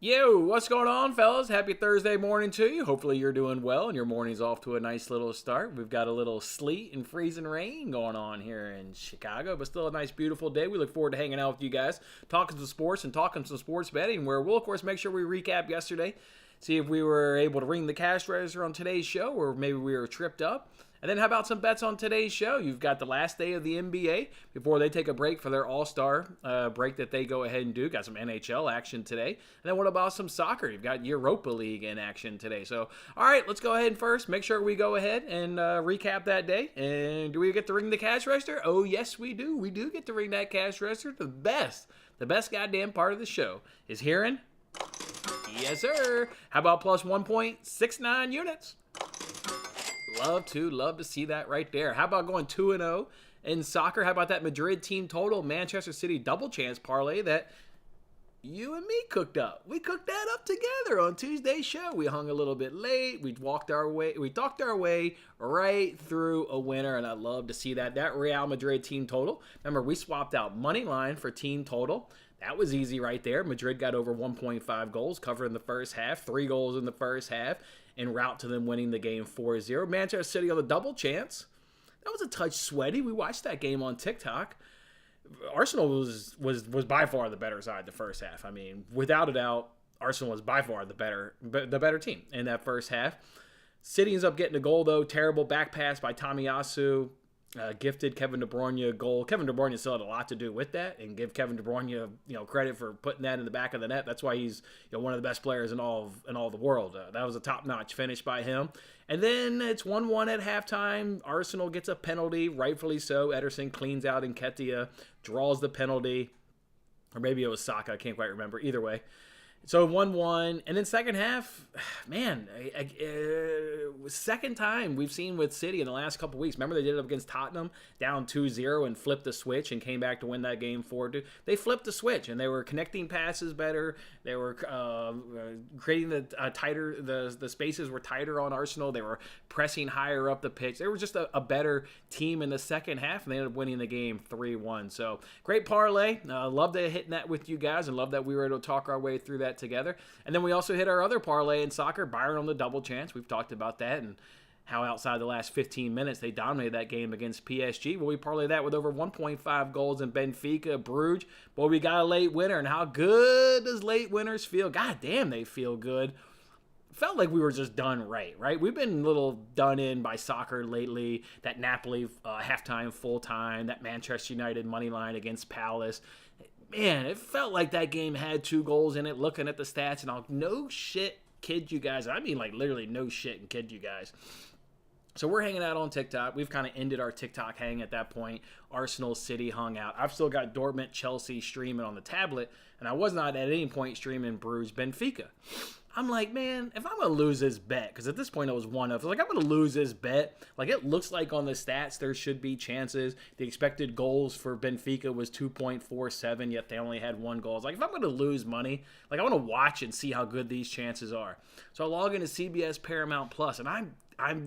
Yo, what's going on, fellas? Happy Thursday morning to you. Hopefully you're doing well and your morning's off to a nice little start. We've got a little sleet and freezing rain going on here in Chicago, but still a nice, beautiful day. We look forward to hanging out with you guys, talking some sports and talking some sports betting, where we'll, of course, make sure we recap yesterday, see if we were able to ring the cash register on today's show, or maybe we were tripped up. And then how about some bets on today's show? You've got the last day of the NBA before they take a break for their All-Star break that they go ahead and do. Got some NHL action today. And then what about some soccer? You've got Europa League in action today. So, all right, let's go ahead first. Make sure we go ahead and recap that day. And do we get to ring the cash register? Oh, yes, we do. We do get to ring that cash register. The best goddamn part of the show is hearing, yes, sir. How about plus 1.69 units? Love to see that right there. How about going 2-0 in soccer? How about that Madrid team total Manchester City double chance parlay that you and me cooked up? We cooked that up together on Tuesday's show. We hung a little bit late. We talked our way right through a winner, and I love to see that. That Real Madrid team total. Remember, we swapped out money line for team total. That was easy right there. Madrid got over 1.5 goals, covered in the first half, 3 goals in the first half, en route to them winning the game 4-0. Manchester City on the double chance. That was a touch sweaty. We watched that game on TikTok. Arsenal was by far the better side the first half. I mean, without a doubt, Arsenal was by far the better team in that first half. City ends up getting a goal, though. Terrible back pass by Tomiyasu. Gifted Kevin De Bruyne a goal. Kevin De Bruyne still had a lot to do with that, and give Kevin De Bruyne credit for putting that in the back of the net. That's why he's one of the best players in all the world. That was a top-notch finish by him. And then it's 1-1 at halftime. Arsenal gets a penalty, rightfully so. Ederson cleans out Nketiah, draws the penalty, or maybe it was Saka. I can't quite remember. Either way. So 1-1, and then second half, man, second time we've seen with City in the last couple weeks. Remember they did it up against Tottenham, down 2-0 and flipped the switch and came back to win that game 4-2. They flipped the switch, and they were connecting passes better. They were creating the spaces were tighter on Arsenal. They were pressing higher up the pitch. They were just a better team in the second half, and they ended up winning the game 3-1. So great parlay. Love to hitting that with you guys, and love that we were able to talk our way through that together. And then we also hit our other parlay in soccer, Bayern on the double chance. We've talked about that and how outside the last 15 minutes they dominated that game against PSG. Well, we parlayed that with over 1.5 goals in Benfica, Bruges. Boy, we got a late winner, and how good does late winners feel? God damn, they feel good. Felt like we were just done right? We've been a little done in by soccer lately. That Napoli halftime, full-time, that Manchester United money line against Palace. Man, it felt like that game had 2 goals in it, looking at the stats, and I'll no shit kid you guys. I mean, like, literally no shit and kid you guys. So we're hanging out on TikTok. We've kind of ended our TikTok hang at that point. Arsenal City hung out. I've still got Dortmund Chelsea streaming on the tablet, and I was not at any point streaming Bruges Benfica. I'm like, man, if I'm going to lose this bet, because at this point it was 1-0. Like, I'm going to lose this bet. Like, it looks like on the stats there should be chances. The expected goals for Benfica was 2.47, yet they only had 1 goal. It's like, if I'm going to lose money, like, I want to watch and see how good these chances are. So I log into CBS Paramount Plus, and I'm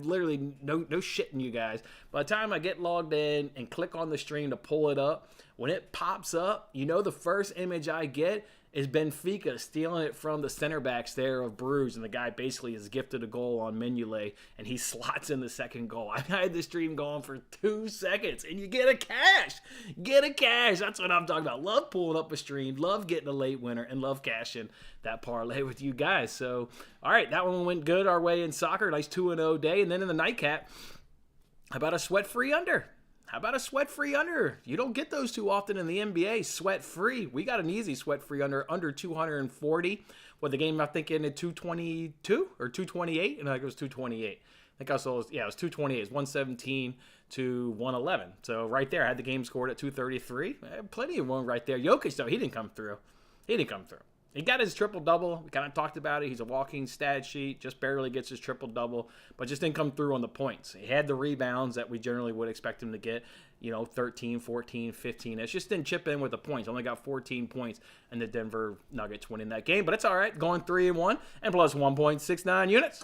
literally no shitting you guys. By the time I get logged in and click on the stream to pull it up, when it pops up, the first image I get is Benfica stealing it from the center backs there of Bruges, and the guy basically is gifted a goal on Mignolet, and he slots in the second goal. I had the stream going for 2 seconds, and you get a cash. Get a cash. That's what I'm talking about. Love pulling up a stream, love getting a late winner, and love cashing that parlay with you guys. So, all right, that one went good our way in soccer. Nice 2-0 day. And then in the nightcap, how about a sweat-free under? How about a sweat-free under? You don't get those too often in the NBA. Sweat-free. We got an easy sweat-free under 240. What, the game I think ended 222 or 228? And I think it was 228. I think I saw, it was 228. It's 117 to 111. So right there, I had the game scored at 233. Plenty of room right there. Jokic, though, he didn't come through. He got his triple-double. We kind of talked about it. He's a walking stat sheet. Just barely gets his triple-double, but just didn't come through on the points. He had the rebounds that we generally would expect him to get, 13, 14, 15. It just didn't chip in with the points. Only got 14 points, and the Denver Nuggets winning that game. But it's all right. Going 3-1 and plus 1.69 units.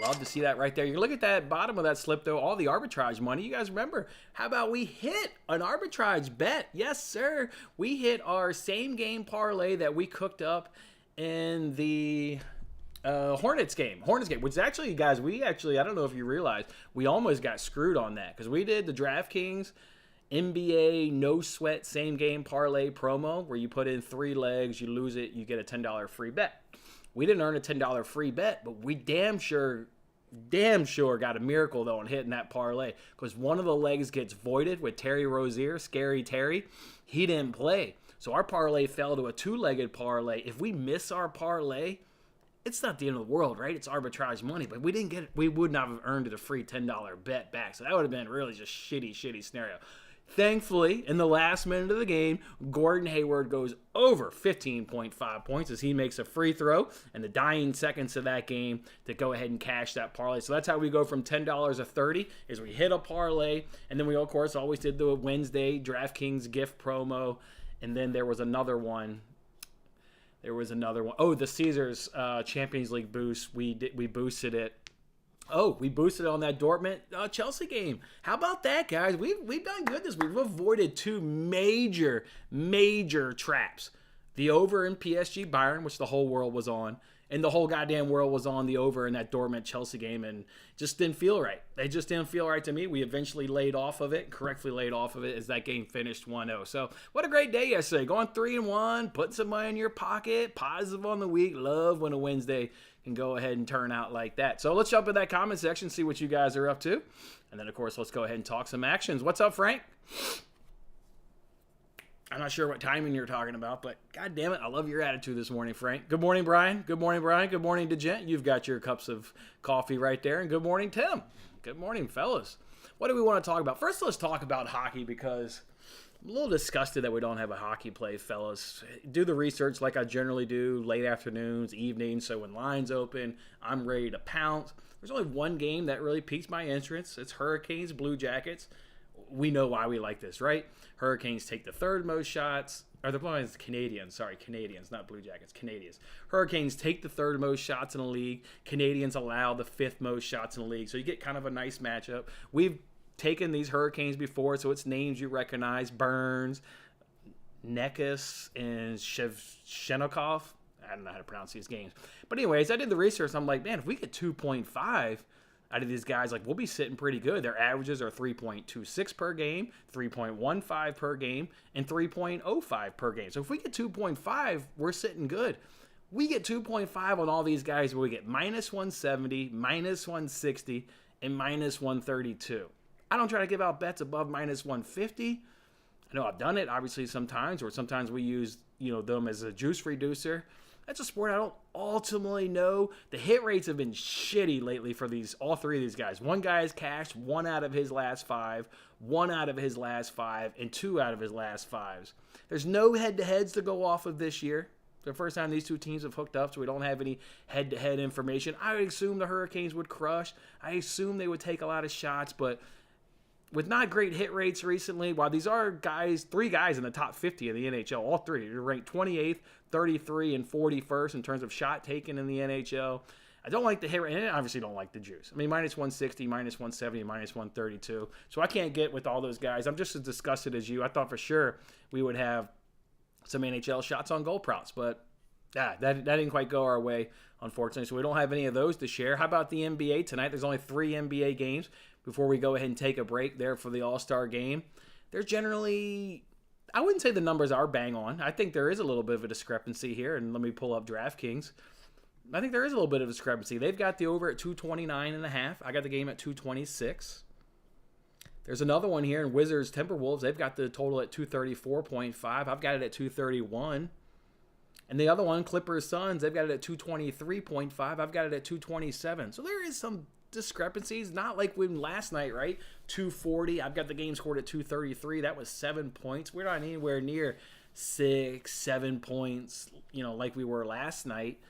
Love to see that right there. You look at that bottom of that slip, though, all the arbitrage money. You guys remember, how about we hit an arbitrage bet? Yes, sir. We hit our same game parlay that we cooked up in the Hornets game, which actually, guys, I don't know if you realize, we almost got screwed on that because we did the DraftKings NBA no sweat same game parlay promo where you put in 3 legs, you lose it, you get a $10 free bet. We didn't earn a $10 free bet, but we damn sure got a miracle though on hitting that parlay because one of the legs gets voided with Terry Rozier, Scary Terry. He didn't play. So our parlay fell to a 2-legged parlay. If we miss our parlay, it's not the end of the world, right? It's arbitrage money, but we didn't get it. We would not have earned it a free $10 bet back. So that would have been really just shitty scenario. Thankfully, in the last minute of the game, Gordon Hayward goes over 15.5 points as he makes a free throw in the dying seconds of that game to go ahead and cash that parlay. So that's how we go from $10 to $30 is we hit a parlay, and then we, of course, always did the Wednesday DraftKings gift promo, and then there was another one. Oh, the Caesars Champions League boost. We boosted it. Oh, we boosted on that Dortmund Chelsea game. How about that, guys? We've done good this week. We've avoided 2 major traps. The over in PSG Bayern, which the whole world was on, and the whole goddamn world was on the over in that Dortmund Chelsea game, and just didn't feel right. They just didn't feel right to me. We eventually correctly laid off of it as that game finished 1-0. So what a great day yesterday. Going 3-1, putting some money in your pocket, positive on the week. Love when a Wednesday can go ahead and turn out like that. So let's jump in that comment section, see what you guys are up to. And then, of course, let's go ahead and talk some actions. What's up, Frank? I'm not sure what timing you're talking about, but God damn it, I love your attitude this morning, Frank. Good morning, Brian. Good morning, Brian. Good morning, DeGent. You've got your cups of coffee right there. And good morning, Tim. Good morning, fellas. What do we want to talk about? First, let's talk about hockey because I'm a little disgusted that we don't have a hockey play, fellas. Do the research like I generally do, late afternoons, evenings, so when lines open, I'm ready to pounce. There's only one game that really piques my interest. It's Hurricanes, Blue Jackets. We know why we like this, right? Hurricanes take the 3rd most shots. Or the Canadians, not Blue Jackets, Canadians. Hurricanes take the 3rd most shots in the league. Canadians allow the 5th most shots in the league. So you get kind of a nice matchup. We've taken these Hurricanes before, so it's names you recognize. Burns, Nekus, and Shenikov. I don't know how to pronounce these games. But anyways, I did the research. I'm like, man, if we get 2.5 out of these guys, like, we'll be sitting pretty good. Their averages are 3.26 per game, 3.15 per game, and 3.05 per game. So if we get 2.5, we're sitting good. We get 2.5 on all these guys, where we get minus 170, minus 160, and minus 132. I don't try to give out bets above minus 150. I know I've done it, obviously, sometimes, or sometimes we use, them as a juice reducer. That's a sport I don't ultimately know. The hit rates have been shitty lately for all 3 of these guys. One guy has cashed 1 out of his last 5, 1 out of his last 5, and 2 out of his last 5s. There's no head-to-heads to go off of this year. The first time these 2 teams have hooked up, so we don't have any head-to-head information. I would assume the Hurricanes would crush. I assume they would take a lot of shots, but with not great hit rates recently, while these are 3 guys in the top 50 of the NHL, all 3 are ranked 28th, 33, and 41st in terms of shot taken in the NHL. I don't like the hit rate, and I obviously don't like the juice. I mean, minus 160, minus 170, minus 132. So I can't get with all those guys. I'm just as disgusted as you. I thought for sure we would have some NHL shots on goal props, but that didn't quite go our way, unfortunately. So we don't have any of those to share. How about the NBA tonight? There's only 3 NBA games before we go ahead and take a break there for the All-Star game. There's generally, I wouldn't say the numbers are bang on. I think there is a little bit of a discrepancy here, and let me pull up DraftKings. I think there is a little bit of discrepancy. They've got the over at 229.5. I got the game at 226. There's another one here in Wizards Timberwolves. They've got the total at 234.5. I've got it at 231. And the other one, Clippers Suns, they've got it at 223.5. I've got it at 227. So there is some discrepancies, not like when last night, right? 240. I've got the game scored at 233. That was 7 points. We're not anywhere near 6, 7 points, like we were last night.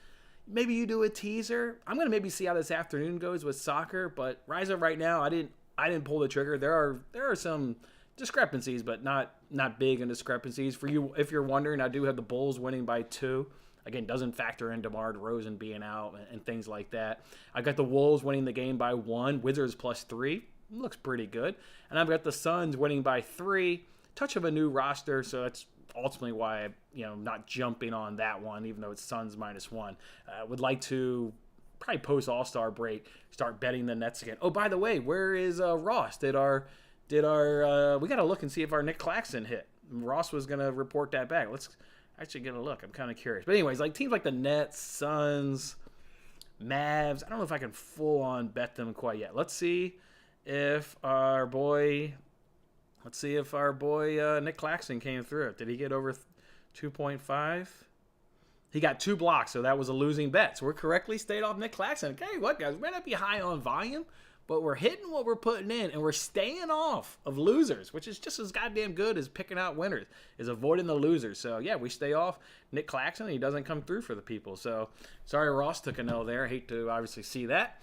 Maybe you do a teaser. I'm gonna maybe see how this afternoon goes with soccer, but Rise Up right now, I didn't pull the trigger. There are some discrepancies, but not big in discrepancies. For you, if you're wondering, I do have the Bulls winning by 2. Again, doesn't factor in DeMar DeRozan being out and things like that. I've got the Wolves winning the game by 1. Wizards +3. Looks pretty good. And I've got the Suns winning by 3. Touch of a new roster, so that's ultimately why I'm not jumping on that one, even though it's Suns -1. Would like to probably post All-Star break start betting the Nets again. Oh, by the way, where is Ross? Did our we got to look and see if our Nick Claxton hit. Ross was going to report that back. Let's actually get a look. I'm kind of curious. But anyways, like teams like the Nets, Suns, Mavs, I don't know if I can full on bet them quite yet. Let's see if our boy Nick Claxton came through. Did he get over 2.5? He got 2 blocks, so that was a losing bet. So we're correctly stayed off Nick Claxton. Okay, what guys? We might not be high on volume, but we're hitting what we're putting in, and we're staying off of losers, which is just as goddamn good as picking out winners, is avoiding the losers. So, yeah, we stay off Nick Claxton, and he doesn't come through for the people. So, sorry Ross took an L there. I hate to obviously see that.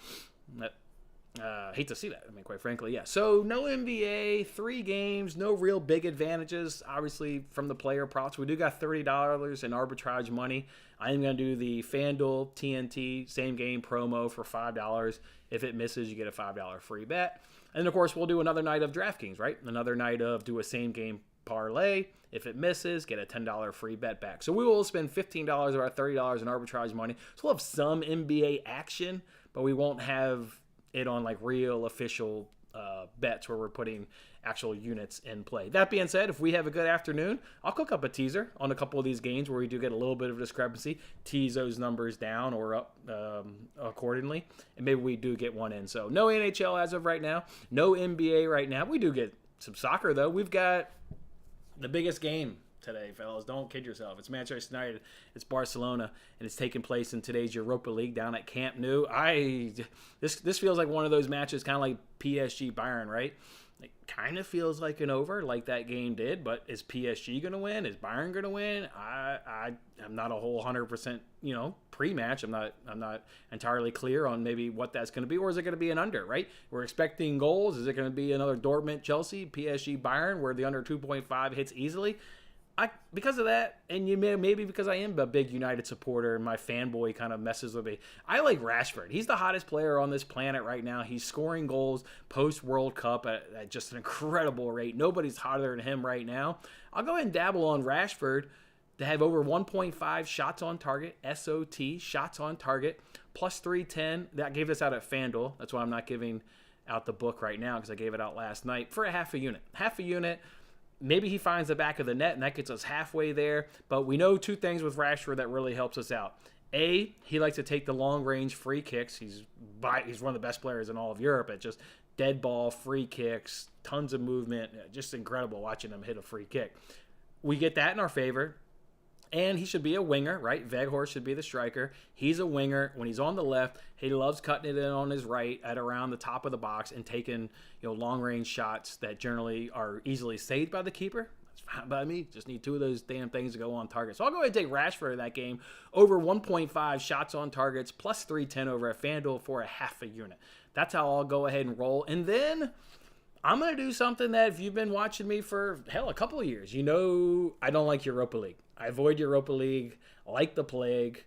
Hate to see that, quite frankly, yeah. So, no NBA, 3 games, no real big advantages, obviously, from the player props. We do got $30 in arbitrage money. I am going to do the FanDuel TNT same game promo for $5. If it misses, you get a $5 free bet. And then, of course, we'll do another night of DraftKings, right? Another night of do a same game parlay. If it misses, get a $10 free bet back. So we will spend $15 of our $30 in arbitrage money. So we'll have some NBA action, but we won't have it on like real official bets where we're putting actual units in play. That being said, if we have a good afternoon, I'll cook up a teaser on a couple of these games where we do get a little bit of discrepancy, tease those numbers down or up accordingly, and maybe we do get one in. So no NHL as of right now, no NBA right now. We do get some soccer though. We've got the biggest game today, fellas. Don't kid yourself. It's Manchester United. It's Barcelona, and it's taking place in today's Europa League down at Camp Nou. This feels like one of those matches, kind of like PSG Bayern, right? It kind of feels like an over, like that game did. But is PSG going to win? Is Bayern going to win? I'm not a whole 100%, pre-match. I'm not entirely clear on maybe what that's going to be, or is it going to be an under? Right? We're expecting goals. Is it going to be another Dortmund, Chelsea, PSG Bayern, where the under 2.5 hits easily? Because of that, and maybe because I am a big United supporter and my fanboy kind of messes with me, I like Rashford. He's the hottest player on this planet right now. He's scoring goals post-World Cup at just an incredible rate. Nobody's hotter than him right now. I'll go ahead and dabble on Rashford to have over 1.5 shots on target, SOT, shots on target, plus 310. That gave this out at FanDuel. That's why I'm not giving out the book right now because I gave it out last night for a half a unit. Half a unit. Maybe he finds the back of the net, and that gets us halfway there. But we know 2 things with Rashford that really helps us out. A, he likes to take the long-range free kicks. He's one of the best players in all of Europe at just dead ball, free kicks, tons of movement. Just incredible watching him hit a free kick. We get that in our favor. And he should be a winger, right? Weghorst should be the striker. He's a winger. When he's on the left, he loves cutting it in on his right at around the top of the box and taking, long-range shots that generally are easily saved by the keeper. That's fine by me. Just need 2 of those damn things to go on target. So I'll go ahead and take Rashford in that game. Over 1.5 shots on targets, plus 310 over at FanDuel for a half a unit. That's how I'll go ahead and roll. And then I'm going to do something that if you've been watching me for, a couple of years, I don't like Europa League. I avoid Europa League like the plague.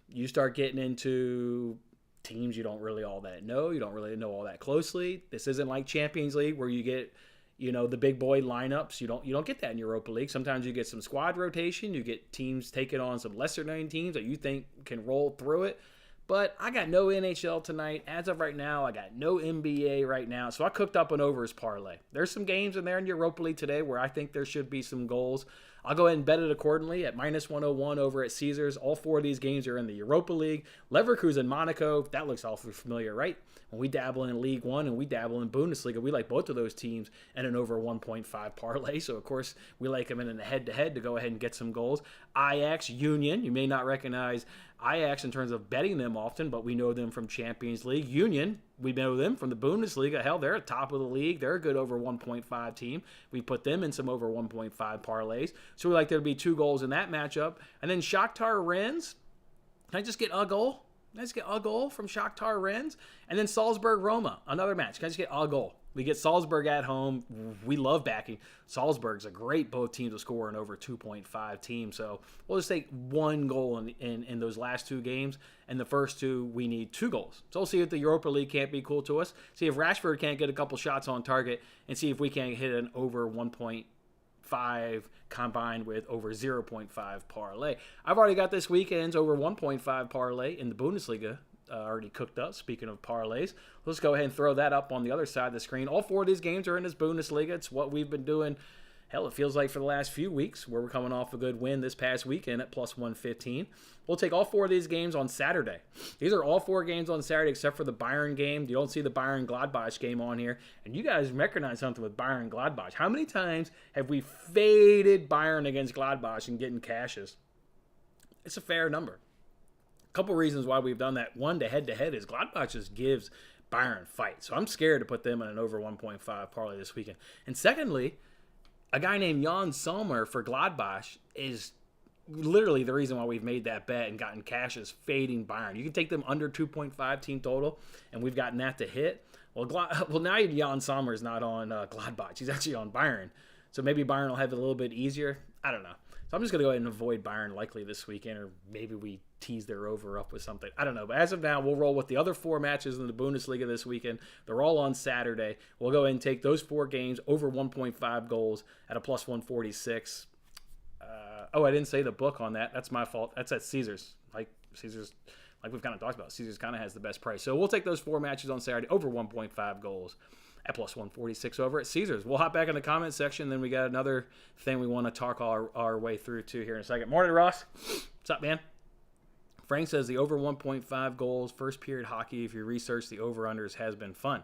You start getting into teams you don't really all that know. You don't really know all that closely. This isn't like Champions League where you get, the big boy lineups. You don't get that in Europa League. Sometimes you get some squad rotation. You get teams taking on some lesser known teams that you think can roll through it. But I got no NHL tonight. As of right now, I got no NBA right now. So I cooked up an overs parlay. There's some games in there in Europa League today where I think there should be some goals. I'll go ahead and bet it accordingly at -101 over at Caesars. All 4 of these games are in the Europa League. Leverkusen, Monaco, that looks awfully familiar, right? When we dabble in League One and we dabble in Bundesliga, we like both of those teams and an over 1.5 parlay. So, of course, we like them in a head-to-head to go ahead and get some goals. Ajax, Union, you may not recognize Ajax in terms of betting them often, but we know them from Champions League. Union, we know them from the Bundesliga. Hell, they're at top of the league. They're a good over 1.5 team. We put them in some over 1.5 parlays. So we like there to be 2 goals in that matchup. And then Shakhtar Rennes. Can I just get a goal? Can I just get a goal from Shakhtar Rennes? And then Salzburg Roma, another match. Can I just get a goal? We get Salzburg at home. We love backing. Salzburg's a great both teams to score an over 2.5 team. So we'll just take 1 goal in those last 2 games. And the first 2, we need 2 goals. So we'll see if the Europa League can't be cool to us. See if Rashford can't get a couple shots on target. And see if we can't hit an over 1.5 5 combined with over 0.5 parlay. I've already got this weekend's over 1.5 parlay in the Bundesliga already cooked up. Speaking of parlays, let's go ahead and throw that up on the other side of the screen. All 4 of these games are in this Bundesliga. It's what we've been doing. Hell, it feels like for the last few weeks, where we're coming off a good win this past weekend at plus 115. We'll take all 4 of these games on Saturday. These are all 4 games on Saturday except for the Bayern game. You don't see the Bayern-Gladbach game on here. And you guys recognize something with Bayern-Gladbach. How many times have we faded Bayern against Gladbach and getting cashes? It's a fair number. A couple reasons why we've done that. One, the head-to-head is Gladbach just gives Bayern fight. So I'm scared to put them in an over 1.5 parlay this weekend. And secondly, a guy named Jan Sommer for Gladbach is literally the reason why we've made that bet and gotten cashes fading Bayern. You can take them under 2.5 team total, and we've gotten that to hit. Well, now Jan Sommer is not on Gladbach. He's actually on Bayern. So maybe Bayern will have it a little bit easier. I don't know. So I'm just going to go ahead and avoid Bayern likely this weekend, or maybe we tease their over up with something. I don't know. But as of now, we'll roll with the other 4 matches in the Bundesliga this weekend. They're all on Saturday. We'll go ahead and take those 4 games over 1.5 goals at a plus 146. I didn't say the book on that. That's my fault. That's at Caesars. Like we've kind of talked about, Caesars kind of has the best price. So we'll take those 4 matches on Saturday over 1.5 goals at plus 146 over at Caesars. We'll hop back in the comment section. Then we got another thing we want to talk our way through to here in a second. Morning, Ross. What's up, man? Frank says the over 1.5 goals, first period hockey, if you research the over-unders, has been fun.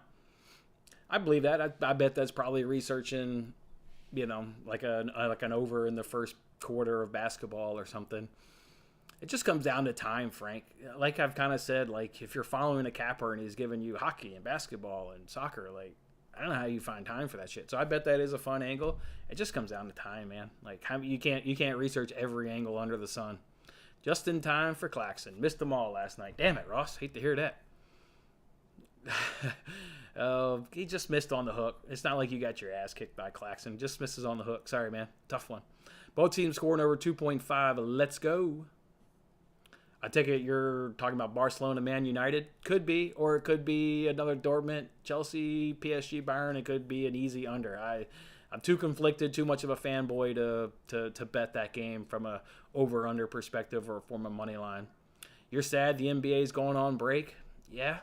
I believe that. I bet that's probably researching, like an over in the first quarter of basketball or something. It just comes down to time, Frank. Like I've kind of said, like if you're following a capper and he's giving you hockey and basketball and soccer, like I don't know how you find time for that shit. So I bet that is a fun angle. It just comes down to time, man. Like you can't research every angle under the sun. Just in time for Claxon. Missed them all last night. Damn it, Ross. Hate to hear that. He just missed on the hook. It's not like you got your ass kicked by Claxon. Just misses on the hook. Sorry, man. Tough one. Both teams scoring over 2.5. Let's go. I take it you're talking about Barcelona, Man United. Could be, or it could be another Dortmund, Chelsea, PSG, Bayern. It could be an easy under. I'm too conflicted, too much of a fanboy to bet that game from a over-under perspective or from a money line. You're sad the NBA is going on break? Yeah.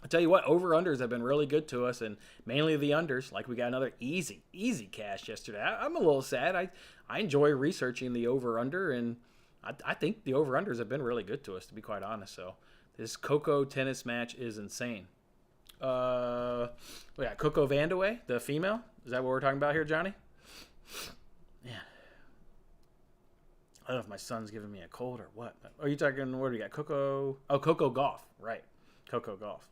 I'll tell you what, over-unders have been really good to us, and mainly the unders. Like we got another easy cash yesterday. I'm a little sad. I enjoy researching the over-under, and I think the over-unders have been really good to us, to be quite honest. So this Coco tennis match is insane. We got Coco Vandeweghe, the female. Is that what we're talking about here, Johnny? Man. I don't know if my son's giving me a cold or what. Are you talking, what do we got? Coco? Oh, Coco Golf. Right. Coco Golf.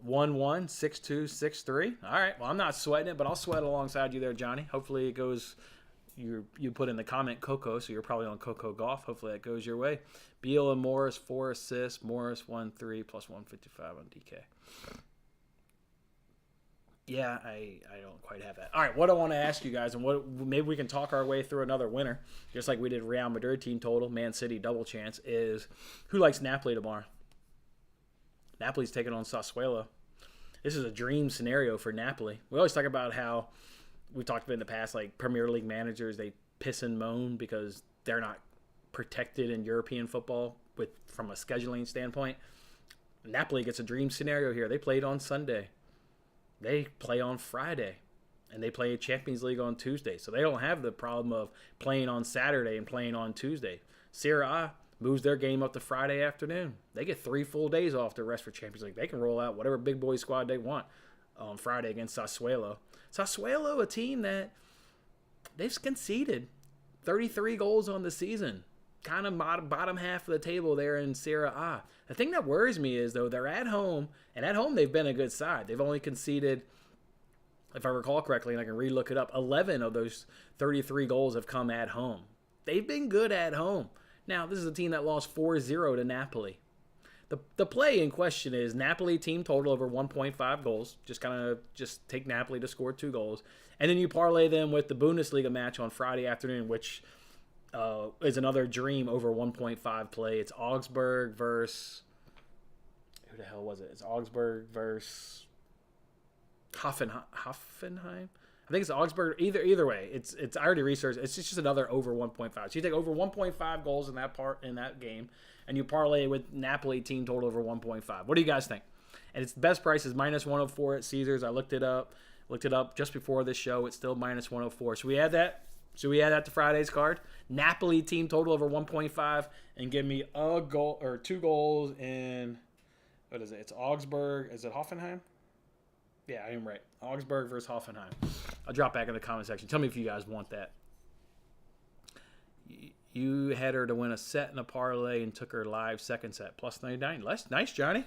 1-1, 6-2, 6-3. All right. Well, I'm not sweating it, but I'll sweat alongside you there, Johnny. Hopefully it goes... You put in the comment Coco, so you're probably on Coco Golf. Hopefully that goes your way. Beal and Morris, 4 assists. Morris, 1-3, plus 155 on DK. Yeah, I don't quite have that. All right, what I want to ask you guys, and what maybe we can talk our way through another winner, just like we did Real Madrid team total, Man City double chance, is who likes Napoli tomorrow? Napoli's taking on Sassuolo. This is a dream scenario for Napoli. We always talk about how we've talked about in the past, like Premier League managers, they piss and moan because they're not protected in European football from a scheduling standpoint. Napoli gets a dream scenario here. They played on Sunday. They play on Friday. And they play Champions League on Tuesday. So they don't have the problem of playing on Saturday and playing on Tuesday. Serie A moves their game up to Friday afternoon. They get 3 full days off to rest for Champions League. They can roll out whatever big boy squad they want on Friday against Sassuolo. Sassuolo, a team that they've conceded 33 goals on the season. Kind of bottom half of the table there in Serie A. The thing that worries me is, though, they're at home, and at home they've been a good side. They've only conceded, if I recall correctly, and I can re-look it up, 11 of those 33 goals have come at home. They've been good at home. Now, this is a team that lost 4-0 to Napoli. The play in question is Napoli team total over 1.5 goals. Just take Napoli to score 2 goals. And then you parlay them with the Bundesliga match on Friday afternoon, which is another dream over 1.5 play. It's Augsburg versus... Who the hell was it? It's Augsburg versus Hoffenheim. I think it's Augsburg. Either way, it's I already researched. It's just another over 1.5. So you take over 1.5 goals in that game, and you parlay with Napoli team total over 1.5. What do you guys think? And its best price is minus 104 at Caesars. I looked it up. Just before this show. It's still minus 104. So we add that. To Friday's card. Napoli team total over 1.5, and give me a goal or 2 goals in, what is it? It's Augsburg. Is it Hoffenheim? Yeah, I am right. Augsburg versus Hoffenheim. I'll drop back in the comment section. Tell me if you guys want that. You had her to win a set in a parlay and took her live second set. Plus 99. Nice, Johnny.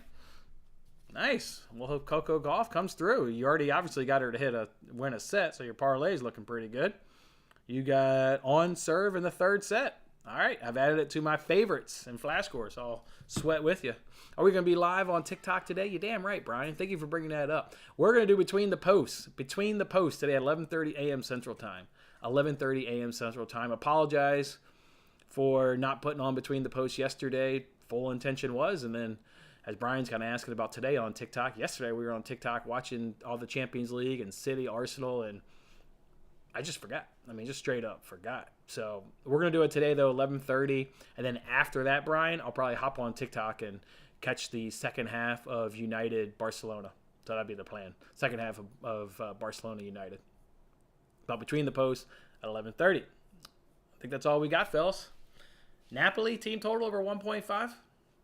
Nice. We'll hope Coco Golf comes through. You already obviously got her to win a set, so your parlay is looking pretty good. You got on serve in the third set. All right, I've added it to my favorites and flash scores, so I'll sweat with you. Are we going to be live on TikTok today? You're damn right, Brian. Thank you for bringing that up. We're going to do Between the Posts today at 11:30 a.m. Central Time. 11:30 a.m. Central Time. Apologize for not putting on Between the Posts yesterday. Full intention was, and then as Brian's kind of asking about today on TikTok, yesterday we were on TikTok watching all the Champions League and City, Arsenal, and I just forgot. Just straight up forgot. So we're going to do it today, though, 11:30. And then after that, Brian, I'll probably hop on TikTok and catch the second half of United Barcelona. So that'd be the plan. Second half of Barcelona United. But Between the Posts at 11:30. I think that's all we got, fellas. Napoli, team total over 1.5.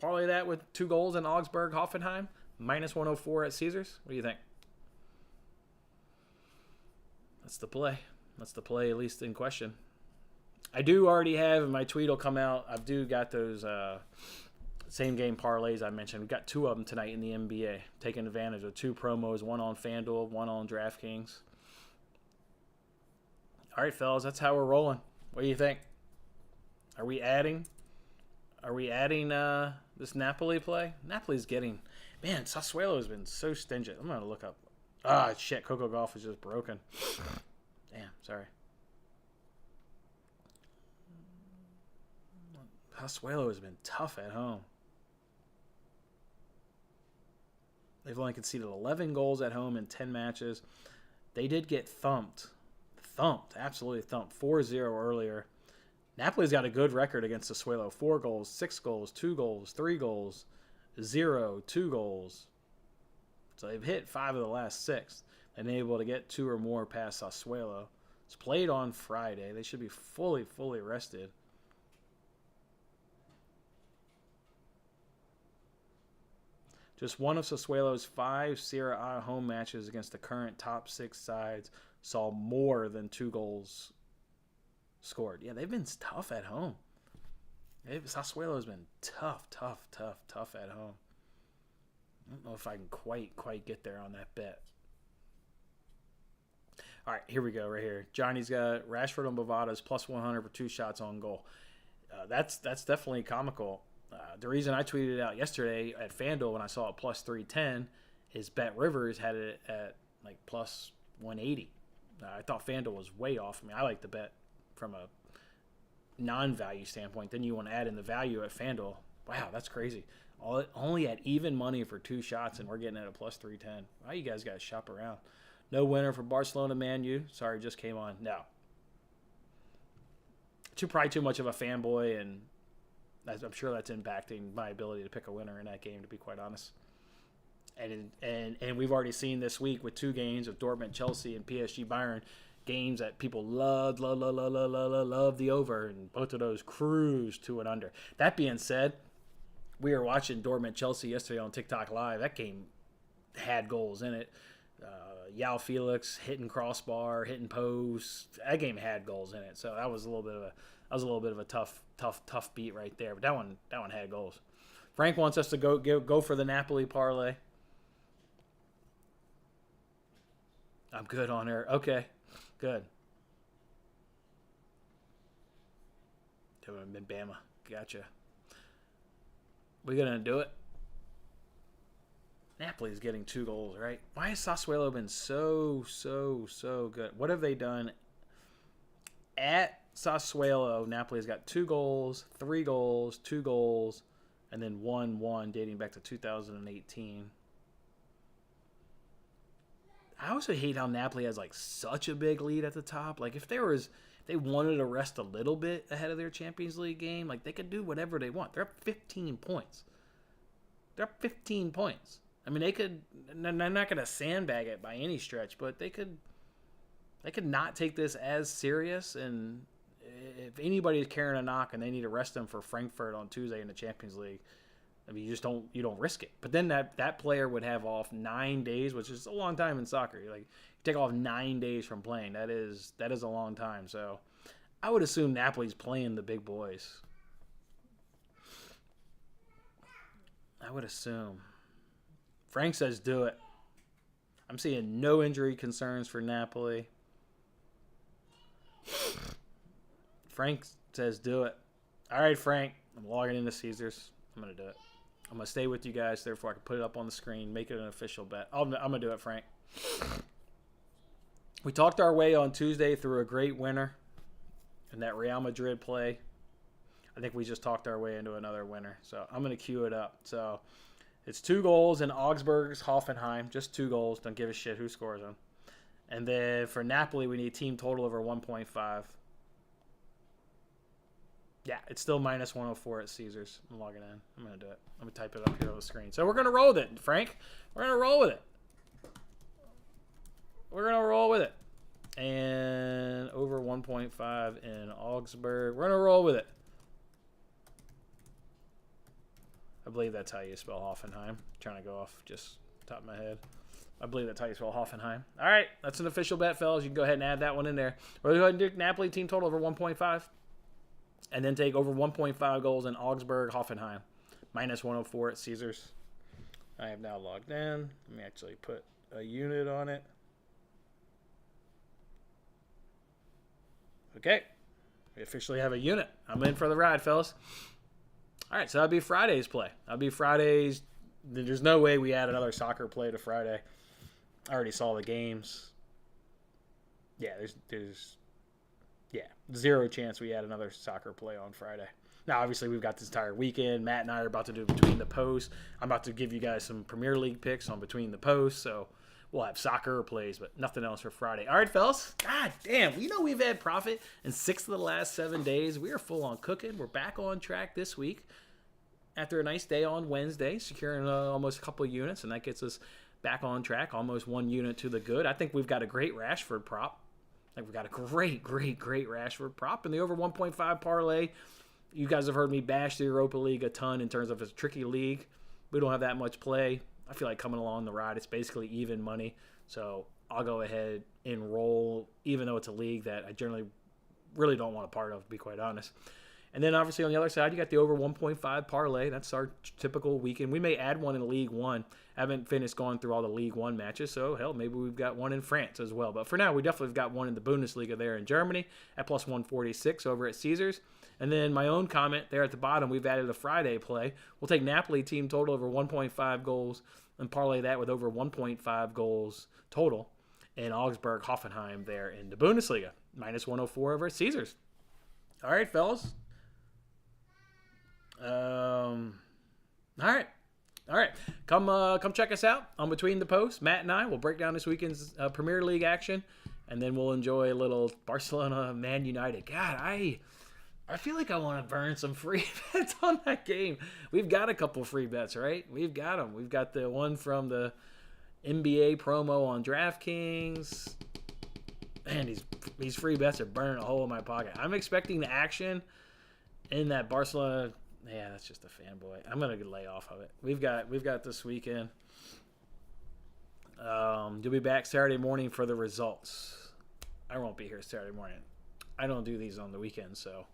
Parlay that with 2 goals in Augsburg, Hoffenheim. Minus 104 at Caesars. What do you think? That's the play. That's the play, at least in question. I do already have, and my tweet will come out, I've got those same game parlays I mentioned. We've got 2 of them tonight in the NBA. Taking advantage of 2 promos, one on FanDuel, one on DraftKings. All right, fellas, that's how we're rolling. What do you think? Are we adding this Napoli play? Napoli's getting, man, Sassuolo has been so stingy. I'm going to look up. Shit, Coco Golf is just broken. Damn, sorry. Sassuolo has been tough at home. They've only conceded 11 goals at home in 10 matches. They did get thumped. Absolutely thumped. 4-0 earlier. Napoli's got a good record against Sassuolo. 4 goals, 6 goals, 2 goals, 3 goals, 0, 2 goals. So they've hit 5 of the last 6. They've been able to get 2 or more past Sassuolo. It's played on Friday. They should be fully rested. Just one of Sassuolo's 5 Serie A home matches against the current top 6 sides saw more than 2 goals scored. Yeah, they've been tough at home. Sassuolo's been tough at home. I don't know if I can quite get there on that bet. All right, here we go right here. Johnny's got Rashford and Bovada's plus 100 for 2 shots on goal. That's definitely comical. The reason I tweeted it out yesterday at FanDuel when I saw it plus 310 is Bet Rivers had it at like plus 180. I thought FanDuel was way off. I like the bet from a non-value standpoint. Then you want to add in the value at FanDuel. Wow, that's crazy. Only at even money for 2 shots, and we're getting it at plus 310. Wow, you guys got to shop around. No winner for Barcelona Man U. Sorry, just came on. No. Probably too much of a fanboy, and I'm sure that's impacting my ability to pick a winner in that game, to be quite honest. And we've already seen this week with 2 games of Dortmund, Chelsea, and PSG Bayern, games that people love the over, and both of those cruise to and under. That being said, we were watching Dortmund Chelsea yesterday on TikTok Live. That game had goals in it. Yao Felix hitting crossbar, hitting post. That game had goals in it. So that was a little bit of a tough beat right there. But that one had goals. Frank wants us to go for the Napoli parlay. I'm good on her. Okay, good. Bama, gotcha. We gonna do it? Napoli's getting 2 goals, right? Why has Sassuolo been so good? What have they done at Sassuolo? Napoli's got 2 goals, 3 goals, 2 goals, and then 1-1 dating back to 2018. I also hate how Napoli has like such a big lead at the top. Like if they wanted to rest a little bit ahead of their Champions League game, like they could do whatever they want. They're up 15 points. They're up 15 points. I mean, they could. They're not going to sandbag it by any stretch, but they could not take this as serious. And if anybody's carrying a knock and they need to rest them for Frankfurt on Tuesday in the Champions League, I mean, you don't risk it. But then that player would have off 9 days, which is a long time in soccer. You take off 9 days from playing. That is a long time. So I would assume Napoli's playing the big boys. I would assume. Frank says do it. I'm seeing no injury concerns for Napoli. Frank says do it. All right, Frank. I'm logging into Caesars. I'm going to do it. I'm going to stay with you guys, therefore I can put it up on the screen, make it an official bet. I'm going to do it, Frank. We talked our way on Tuesday through a great winner in that Real Madrid play. I think we just talked our way into another winner. So I'm going to cue it up. So it's 2 goals in Augsburg's Hoffenheim. Just 2 goals. Don't give a shit who scores them. And then for Napoli, we need team total over 1.5. Yeah, it's still minus 104 at Caesars. I'm logging in. I'm going to do it. I'm going to type it up here on the screen. So we're going to roll with it, Frank. We're going to roll with it. We're going to roll with it. And over 1.5 in Augsburg. We're going to roll with it. I believe that's how you spell Hoffenheim. I'm trying to go off just top of my head. I believe that's how you spell Hoffenheim. All right, that's an official bet, fellas. You can go ahead and add that one in there. We're going to go ahead and do Napoli team total over 1.5. And then take over 1.5 goals in Augsburg, Hoffenheim. Minus 104 at Caesars. I have now logged in. Let me actually put a unit on it. Okay. We officially have a unit. I'm in for the ride, fellas. All right, so that'll be Friday's play. That'll be Friday's. There's no way we add another soccer play to Friday. I already saw the games. Yeah, there's zero chance we add another soccer play on Friday. Now, obviously, we've got this entire weekend. Matt and I are about to do Between the Posts. I'm about to give you guys some Premier League picks on Between the Posts, so we'll have soccer plays, but nothing else for Friday. All right, fellas. God damn, we've had profit in 6 of the last 7 days. We are full on cooking. We're back on track this week after a nice day on Wednesday, securing almost a couple of units, and that gets us back on track, almost 1 unit to the good. I think we've got a great Rashford prop. I think we've got a great Rashford prop. In the over 1.5 parlay, you guys have heard me bash the Europa League a ton in terms of it's a tricky league. We don't have that much play. I feel like coming along the ride, it's basically even money. So I'll go ahead and roll, even though it's a league that I generally really don't want a part of, to be quite honest. And then obviously on the other side, you got the over 1.5 parlay. That's our typical weekend. We may add one in League One. I haven't finished going through all the League One matches, so hell, maybe we've got one in France as well. But for now, we definitely have got one in the Bundesliga there in Germany at plus 146 over at Caesars. And then my own comment there at the bottom, we've added a Friday play. We'll take Napoli team total over 1.5 goals and parlay that with over 1.5 goals total in Augsburg, Hoffenheim there in the Bundesliga. Minus 104 over at Caesars. All right, fellas. All right. Come check us out on Between the Posts. Matt and I will break down this weekend's Premier League action, and then we'll enjoy a little Barcelona Man United. God, I feel like I want to burn some free bets on that game. We've got a couple free bets, right? We've got them. We've got the one from the NBA promo on DraftKings. Man, these free bets are burning a hole in my pocket. I'm expecting the action in that Barcelona. Yeah, that's just a fanboy. I'm gonna lay off of it. We've got this weekend. You'll be back Saturday morning for the results. I won't be here Saturday morning. I don't do these on the weekend, so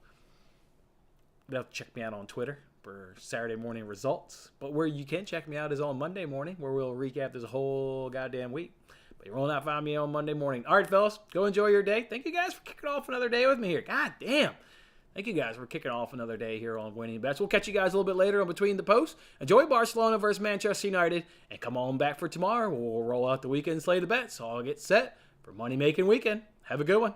you'll have to check me out on Twitter for Saturday morning results. But where you can check me out is on Monday morning, where we'll recap this whole goddamn week. But you will not find me on Monday morning. All right, fellas, go enjoy your day. Thank you guys for kicking off another day with me here. God damn. Thank you guys for kicking off another day here on Winning Bets. We'll catch you guys a little bit later on Between the Posts. Enjoy Barcelona versus Manchester United. And come on back for tomorrow. We'll roll out the weekend slate of bets. So I'll get set for Money Making Weekend. Have a good one.